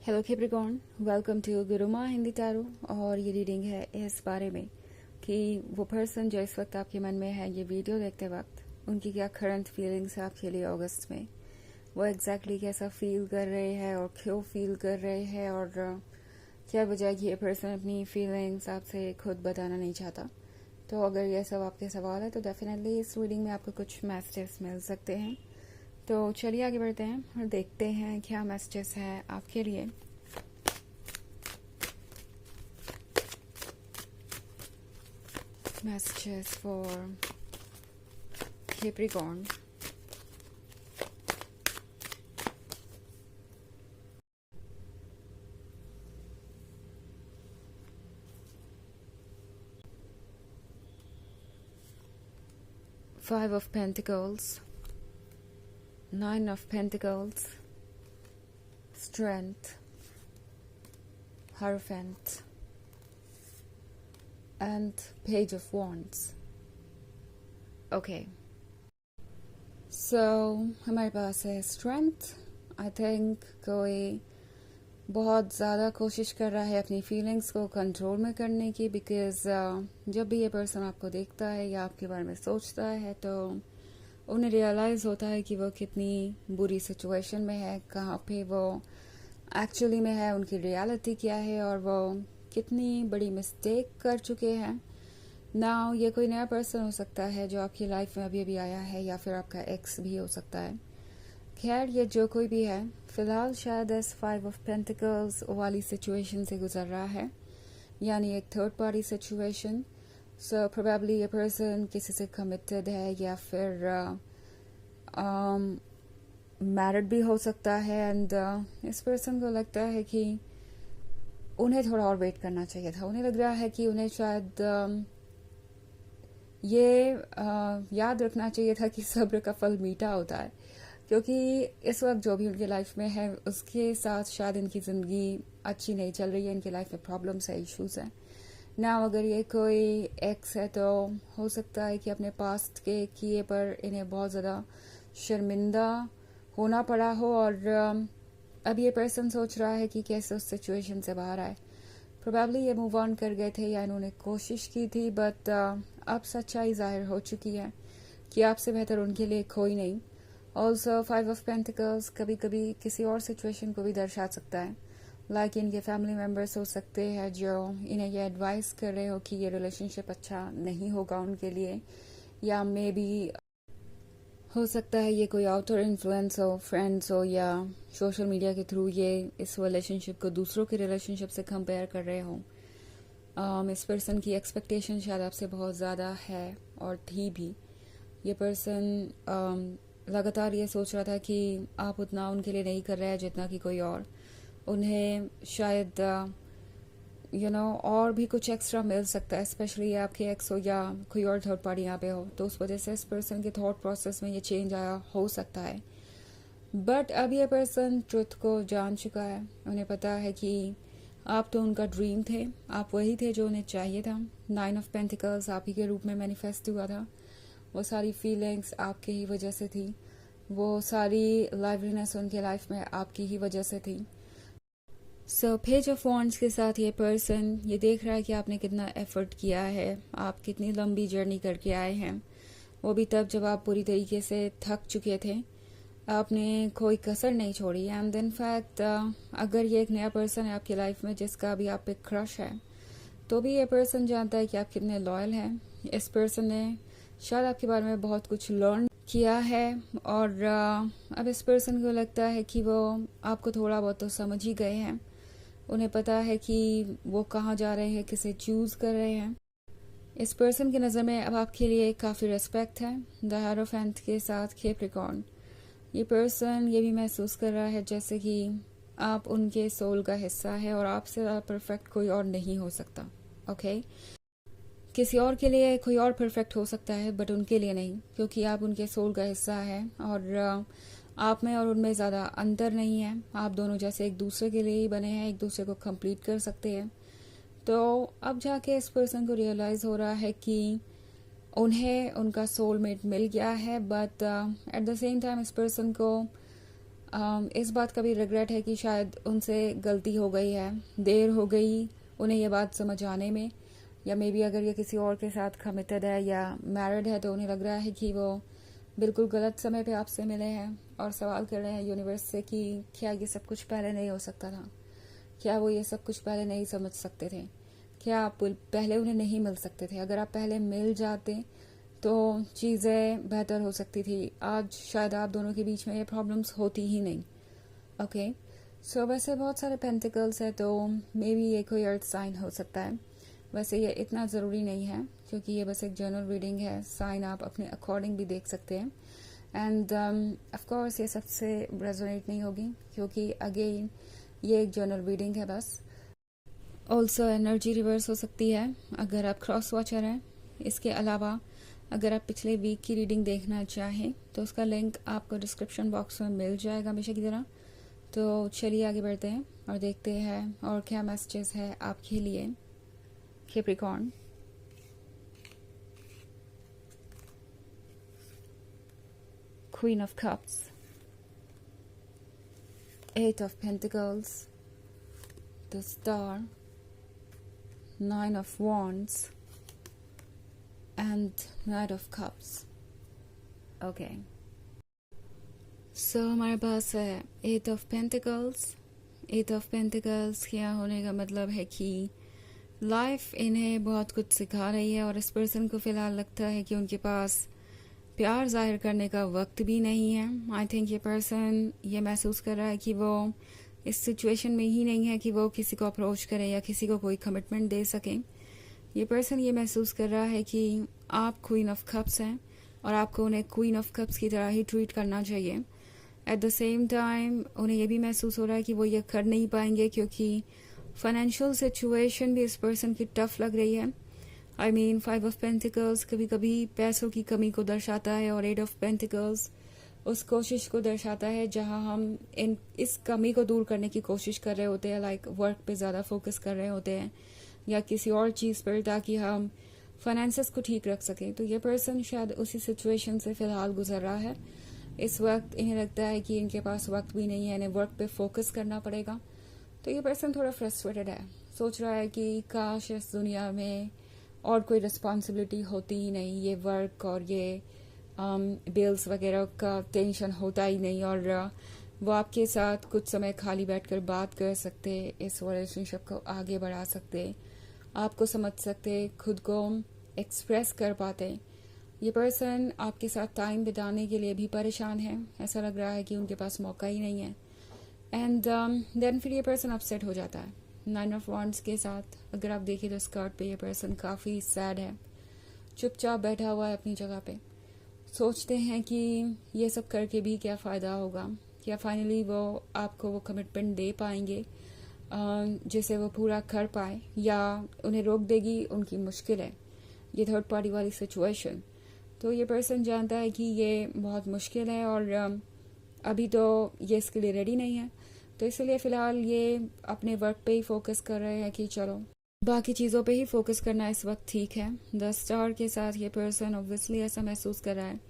Hello Capricorn, welcome to Gurumaa Hindi tarot. और ये reading है इस बारे में कि वो पर्सन जो इस वक्त आपके मन में है, ये वीडियो देखते वक्त उनकी क्या करंट फीलिंग्स है आपके लिए अगस्त में। वो एग्जैक्टली कैसा फील कर रहे हैं और क्यों फील कर रहे हैं और क्या वजह कि ये पर्सन अपनी फीलिंग्स आपसे खुद बताना नहीं चाहता। तो अगर ये सब आपके सवाल है तो डेफिनेटली इस रीडिंग में आपको कुछ मैसेजेस मिल सकते हैं। तो चलिए आगे बढ़ते हैं और देखते हैं क्या मैसेजेस है आपके लिए। Messages for Capricorn. Five of Pentacles, Nine of Pentacles, Strength, Hierophant, and Page of Wands. Okay. So हमारे पास है स्ट्रेंथ। आई थिंक कोई बहुत ज़्यादा कोशिश कर रहा है अपनी फीलिंग्स को कंट्रोल में करने की, बिकॉज जब भी ये पर्सन आपको देखता है या आपके बारे में सोचता है तो उन्हें रियलाइज़ होता है कि वो कितनी बुरी सिचुएशन में है, कहाँ पे वो एक्चुअली में है, उनकी रियलिटी क्या है और वो कितनी बड़ी मिस्टेक कर चुके हैं। नाउ ये कोई नया पर्सन हो सकता है जो आपकी लाइफ में अभी अभी आया है, या फिर आपका एक्स भी हो सकता है। खैर, ये जो कोई भी है, फिलहाल शायद इस 5 ऑफ पेंटिकल्स वाली सिचुएशन से गुजर रहा है, यानी एक third party situation. So probably ये पर्सन किसी से कमिटेड है या फिर मैरिड भी हो सकता है। एंड इस पर्सन को लगता है कि उन्हें थोड़ा और वेट करना चाहिए था। उन्हें लग रहा है कि उन्हें शायद ये याद रखना चाहिए था कि सब्र का फल मीठा होता है, क्योंकि इस वक्त जो भी उनके लाइफ में है उसके साथ शायद इनकी ज़िंदगी अच्छी नहीं चल रही है, इनके लाइफ में प्रॉब्लम्स है, इश्यूज हैं ना। अगर ये कोई एक्स है तो हो सकता है कि अपने पास्ट के किए पर इन्हें बहुत ज़्यादा शर्मिंदा होना पड़ा हो, और अब ये पर्सन सोच रहा है कि कैसे उस सिचुएशन से बाहर आए। प्रोबेबली ये मूव ऑन कर गए थे या इन्होंने कोशिश की थी, बट अब सच्चाई जाहिर हो चुकी है कि आपसे बेहतर उनके लिए कोई नहीं। ऑल्सो 5 ऑफ पेंटिकल्स कभी कभी किसी और सिचुएशन को भी दर्शा सकता है, लाइक इनके फैमिली मेम्बर्स हो सकते हैं जो इन्हें ये एडवाइस कर रहे हो कि ये रिलेशनशिप अच्छा नहीं होगा उनके लिए, या मे बी हो सकता है ये कोई आउटर इन्फ्लुएंस हो, फ्रेंड्स हो, या सोशल मीडिया के थ्रू ये इस रिलेशनशिप को दूसरों के रिलेशनशिप से कंपेयर कर रहे हो। इस पर्सन की एक्सपेक्टेशन शायद आपसे बहुत ज़्यादा है और थी भी। ये पर्सन लगातार ये सोच रहा था कि आप उतना उनके लिए नहीं कर रहे हैं जितना कि कोई और। उन्हें शायद और भी कुछ एक्स्ट्रा मिल सकता है, स्पेशली आपके एक्स हो या कोई और थर्ड पार्टी यहाँ पे हो, तो उस वजह से इस पर्सन के थॉट प्रोसेस में ये चेंज आया हो सकता है। बट अब ये पर्सन ट्रुथ को जान चुका है। उन्हें पता है कि आप तो उनका ड्रीम थे, आप वही थे जो उन्हें चाहिए था। 9 ऑफ पेंटिकल्स आप ही के रूप में मैनिफेस्ट हुआ था। वो सारी फीलिंग्स आपके ही वजह से थी, वो सारी लाइवलीनेस उनके लाइफ में आपकी ही वजह से थी। सो पेज ऑफ वॉन्ड्स के साथ ये पर्सन ये देख रहा है कि आपने कितना एफर्ट किया है, आप कितनी लंबी जर्नी करके आए हैं, वो भी तब जब आप पूरी तरीके से थक चुके थे। आपने कोई कसर नहीं छोड़ी। एंड इन फैक्ट अगर ये एक नया पर्सन है आपकी लाइफ में जिसका भी आप पे क्रश है, तो भी ये पर्सन जानता है कि आप कितने लॉयल हैं। इस पर्सन ने शायद आपके बारे में बहुत कुछ लर्न किया है, और अब इस पर्सन को लगता है कि वो आपको थोड़ा बहुत तो समझ ही गए हैं। उन्हें पता है कि वो कहाँ जा रहे हैं, किसे चूज़ कर रहे हैं। इस पर्सन की नज़र में अब आपके लिए काफ़ी रिस्पेक्ट है। द हायरोफेंट के साथ कैप्रिकॉर्न, ये पर्सन ये भी महसूस कर रहा है जैसे कि आप उनके सोल का हिस्सा है और आपसे ज़्यादा परफेक्ट कोई और नहीं हो सकता। ओके किसी और के लिए कोई और परफेक्ट हो सकता है, बट उनके लिए नहीं, क्योंकि आप उनके सोल का हिस्सा है और आप में और उनमें ज़्यादा अंतर नहीं है। आप दोनों जैसे एक दूसरे के लिए ही बने हैं, एक दूसरे को कंप्लीट कर सकते हैं। तो अब जाके इस पर्सन को रियलाइज़ हो रहा है कि उन्हें उनका सोलमेट मिल गया है, but at the same time इस पर्सन को इस बात का भी रिग्रेट है कि शायद उनसे गलती हो गई है, देर हो गई उन्हें ये बात समझ आने में, या मे बी अगर ये किसी और के साथ कमिटेड है या मैरिड है तो उन्हें लग रहा है कि वो बिल्कुल गलत समय पे आपसे मिले हैं और सवाल कर रहे हैं यूनिवर्स से कि क्या ये सब कुछ पहले नहीं हो सकता था, क्या वो ये सब कुछ पहले नहीं समझ सकते थे, क्या आप पहले उन्हें नहीं मिल सकते थे, अगर आप पहले मिल जाते तो चीज़ें बेहतर हो सकती थी, आज शायद आप दोनों के बीच में ये प्रॉब्लम्स होती ही नहीं। ओके, सो वैसे बहुत सारे पेंटिकल्स है तो मे बी ये कोई अर्थ साइन हो सकता है। वैसे ये इतना ज़रूरी नहीं है क्योंकि ये बस एक जर्नल रीडिंग है, साइन आप अपने अकॉर्डिंग भी देख सकते हैं। एंड ऑफ कोर्स ये सबसे रेजोनेट नहीं होगी क्योंकि अगेन ये एक जर्नल रीडिंग है बस। ऑल्सो एनर्जी रिवर्स हो सकती है अगर आप क्रॉस वॉचर हैं। इसके अलावा अगर आप पिछले वीक की रीडिंग देखना चाहें तो उसका लिंक आपको डिस्क्रिप्शन बॉक्स में मिल जाएगा हमेशा की तरह। तो चलिए आगे बढ़ते हैं और देखते हैं और क्या मैसेजेस है आपके लिए Capricorn. Queen of cups, eight of pentacles, the star, nine of wands and Knight of Cups. Okay. So हमारे पास है Eight of Pentacles. Eight of Pentacles क्या होने का मतलब है कि लाइफ इन्हें बहुत कुछ सिखा रही है और इस पर्सन को फिलहाल लगता है कि उनके पास प्यार जाहिर करने का वक्त भी नहीं है। आई थिंक ये पर्सन ये महसूस कर रहा है कि वो इस सिचुएशन में ही नहीं है कि वो किसी को अप्रोच करे या किसी को कोई कमिटमेंट दे सके। ये पर्सन ये महसूस कर रहा है कि आप क्वीन ऑफ कप्स हैं और आपको उन्हें क्वीन ऑफ कप्स की तरह ही ट्रीट करना चाहिए। एट द सेम टाइम उन्हें ये भी महसूस हो रहा है कि वो ये कर नहीं पाएंगे क्योंकि फाइनेंशियल सिचुएशन भी इस पर्सन की टफ लग रही है। आई मीन 5 ऑफ पेंटिकल्स कभी कभी पैसों की कमी को दर्शाता है और 8 ऑफ पेंटिकल्स उस कोशिश को दर्शाता है जहां हम इस कमी को दूर करने की कोशिश कर रहे होते हैं, लाइक वर्क पे ज़्यादा फोकस कर रहे होते हैं या किसी और चीज़ पर ताकि हम फाइनेंसेस को ठीक रख सकें। तो ये पर्सन शायद उसी सिचुएशन से फिलहाल गुजर रहा है। इस वक्त इन्हें लगता है कि इनके पास वक्त भी नहीं है, इन्हें वर्क पे फोकस करना पड़ेगा। तो ये पर्सन थोड़ा फ्रस्ट्रेटेड है, सोच रहा है कि काश इस दुनिया में और कोई रिस्पॉन्सिबिलिटी होती ही नहीं, ये वर्क और ये बिल्स वगैरह का टेंशन होता ही नहीं और वो आपके साथ कुछ समय खाली बैठकर बात कर सकते, इस रिलेशनशिप को आगे बढ़ा सकते, आपको समझ सकते, खुद को एक्सप्रेस कर पाते। ये पर्सन आपके साथ टाइम बिताने के लिए भी परेशान है, ऐसा लग रहा है कि उनके पास मौका ही नहीं है। एंड देन फिर ये पर्सन अपसेट हो जाता है 9 ऑफ वॉन्ड्स के साथ। अगर आप देखें तो स्कर्ट पे ये पर्सन काफ़ी सैड है, चुपचाप बैठा हुआ है अपनी जगह पे, सोचते हैं कि ये सब करके भी क्या फ़ायदा होगा, क्या फाइनली वो आपको वो कमिटमेंट दे पाएंगे जिसे वो पूरा कर पाए, या उन्हें रोक देगी उनकी मुश्किल है ये थर्ड पार्टी वाली सिचुएशन। तो ये पर्सन जानता है कि ये बहुत मुश्किल है और अभी तो ये इसके लिए रेडी नहीं है, तो इसलिए फ़िलहाल ये अपने वर्क पे ही फोकस कर रहे हैं कि चलो बाकी चीज़ों पे ही फोकस करना इस वक्त ठीक है। 10 स्टार के साथ ये पर्सन ऑब्वियसली ऐसा महसूस कर रहा है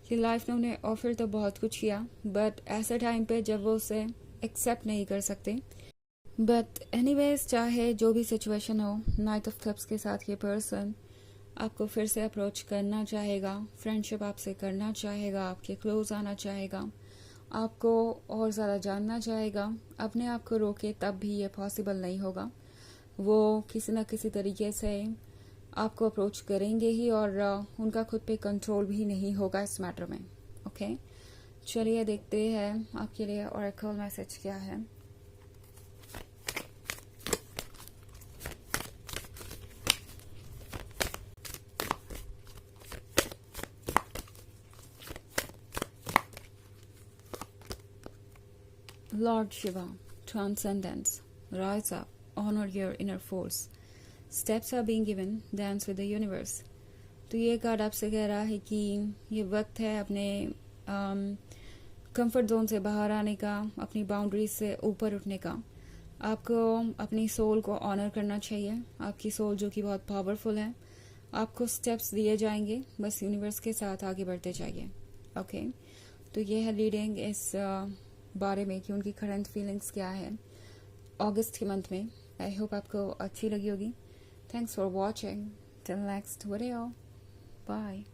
कि लाइफ ने उन्हें ऑफर तो बहुत कुछ किया बट ऐसे टाइम पे जब वो उसे एक्सेप्ट नहीं कर सकते। बट एनीवेज चाहे जो भी सिचुएशन हो, नाइट ऑफ कप्स के साथ ये पर्सन आपको फिर से अप्रोच करना चाहेगा, फ्रेंडशिप आपसे करना चाहेगा, आपके क्लोज आना चाहेगा, आपको और ज़्यादा जानना चाहेगा। अपने आप को रोके तब भी ये पॉसिबल नहीं होगा, वो किसी न किसी तरीके से आपको अप्रोच करेंगे ही और उनका खुद पे कंट्रोल भी नहीं होगा इस मैटर में। ओके, चलिए देखते हैं आपके लिए ऑरेकल मैसेज क्या है। Lord Shiva, transcendence, rise up, honor your inner force. Steps are being given, dance with the universe. तो ये कार्ड आपसे कह रहा है कि ये वक्त है अपने कंफर्ट जोन से बाहर आने का, अपनी बाउंड्रीज से ऊपर उठने का। आपको अपनी सोल को ऑनर करना चाहिए, आपकी सोल जो कि बहुत पावरफुल है। आपको स्टेप्स दिए जाएंगे, बस यूनिवर्स के साथ आगे बढ़ते जाइए। ओके, तो ये है रीडिंग इस बारे में कि उनकी करंट फीलिंग्स क्या है अगस्त के मंथ में। आई होप आपको अच्छी लगी होगी। Thanks for watching. Till next video, bye.